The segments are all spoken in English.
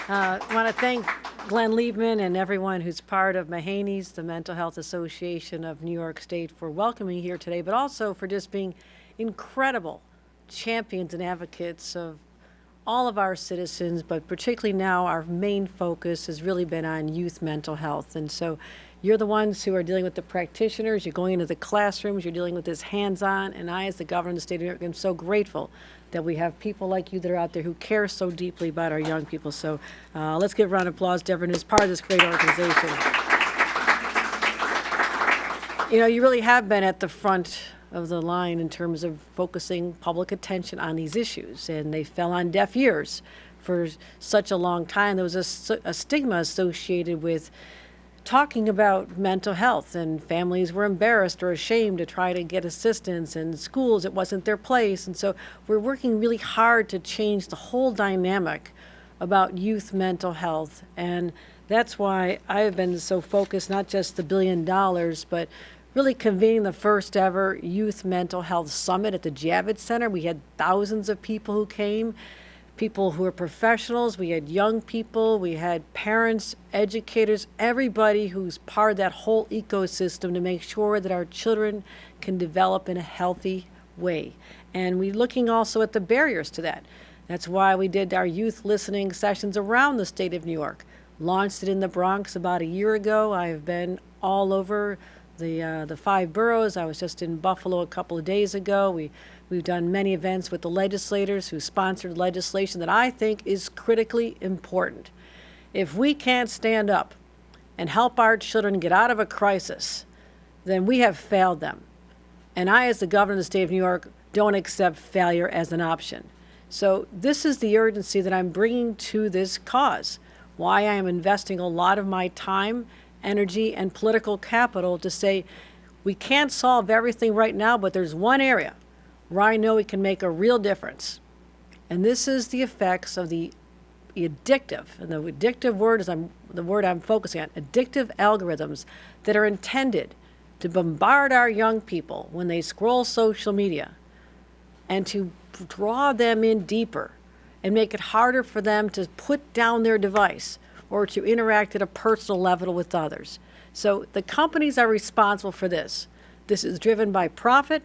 I want to thank Glenn Liebman and everyone who's part of Mahaney's, the Mental Health Association of New York State, for welcoming me here today, but also for just being incredible champions and advocates of all of our citizens, but particularly now our main focus has really been on youth mental health. And so you're the ones who are dealing with the practitioners, you're going into the classrooms, you're dealing with this hands-on, and I, as the governor of the state of New York, am so grateful that we have people like you that are out there who care so deeply about our young people. So let's give a round of applause to everyone who's part of this great organization. You know, you really have been at the front of the line in terms of focusing public attention on these issues, and they fell on deaf ears for such a long time. There was a stigma associated with talking about mental health, and families were embarrassed or ashamed to try to get assistance, and schools, it wasn't their place. And so we're working really hard to change the whole dynamic about youth mental health, and that's why I've been so focused, not just the $1 billion, but really convening the first ever Youth Mental Health Summit at the Javits Center. We had thousands of people who came, people who are professionals, we had young people, we had parents, educators, everybody who's part of that whole ecosystem to make sure that our children can develop in a healthy way. And we're looking also at the barriers to that. That's why we did our youth listening sessions around the state of New York. Launched it in the Bronx about a year ago. I've been all over the 5 boroughs. I was just in Buffalo a couple of days ago. We've done many events with the legislators who sponsored legislation that I think is critically important. If we can't stand up and help our children get out of a crisis, then we have failed them. And I, as the governor of the state of New York, don't accept failure as an option. So this is the urgency that I'm bringing to this cause, why I am investing a lot of my time, energy, and political capital to say we can't solve everything right now, but there's one area where I know we can make a real difference. And this is the effects of the addictive, and the addictive word is the word I'm focusing on, addictive algorithms that are intended to bombard our young people when they scroll social media and to draw them in deeper and make it harder for them to put down their device or to interact at a personal level with others. So the companies are responsible for this. This is driven by profit.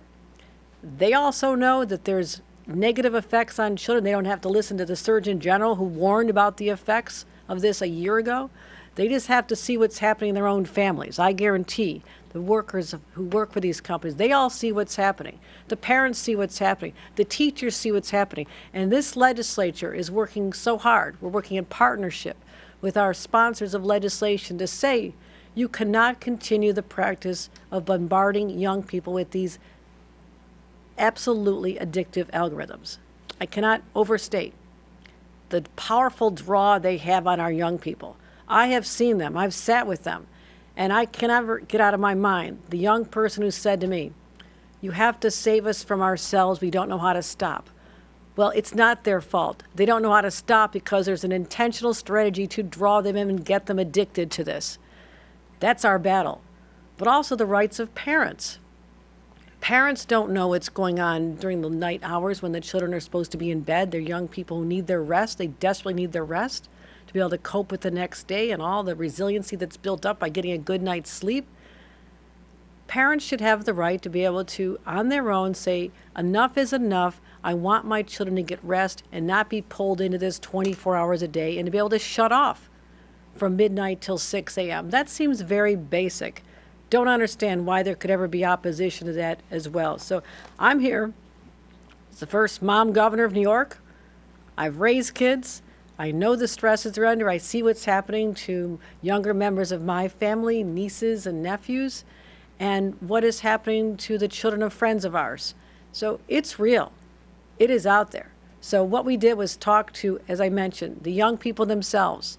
They also know that there's negative effects on children. They don't have to listen to the Surgeon General who warned about the effects of this a year ago. They just have to see what's happening in their own families. I guarantee the workers who work for these companies, they all see what's happening. The parents see what's happening. The teachers see what's happening. And this legislature is working so hard. We're working in partnership with our sponsors of legislation to say you cannot continue the practice of bombarding young people with these absolutely addictive algorithms. I cannot overstate the powerful draw they have on our young people. I have seen them, I've sat with them, and I cannot get out of my mind the young person who said to me, "You have to save us from ourselves, we don't know how to stop." Well, it's not their fault. They don't know how to stop because there's an intentional strategy to draw them in and get them addicted to this. That's our battle. But also the rights of parents. Parents don't know what's going on during the night hours when the children are supposed to be in bed. They're young people who need their rest. They desperately need their rest to be able to cope with the next day and all the resiliency that's built up by getting a good night's sleep. Parents should have the right to be able to, on their own, say, enough is enough. I want my children to get rest and not be pulled into this 24 hours a day and to be able to shut off from midnight till 6 a.m. That seems very basic. Don't understand why there could ever be opposition to that as well. So I'm here as the first mom governor of New York. I've raised kids. I know the stresses they're under. I see what's happening to younger members of my family, nieces and nephews, and what is happening to the children of friends of ours. So it's real. It is out there. So what we did was talk to, as I mentioned, the young people themselves,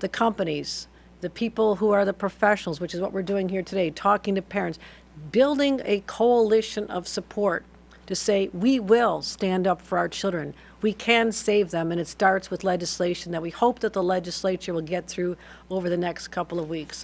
the companies, the people who are the professionals, which is what we're doing here today, talking to parents, building a coalition of support to say we will stand up for our children. We can save them, and it starts with legislation that we hope that the legislature will get through over the next couple of weeks.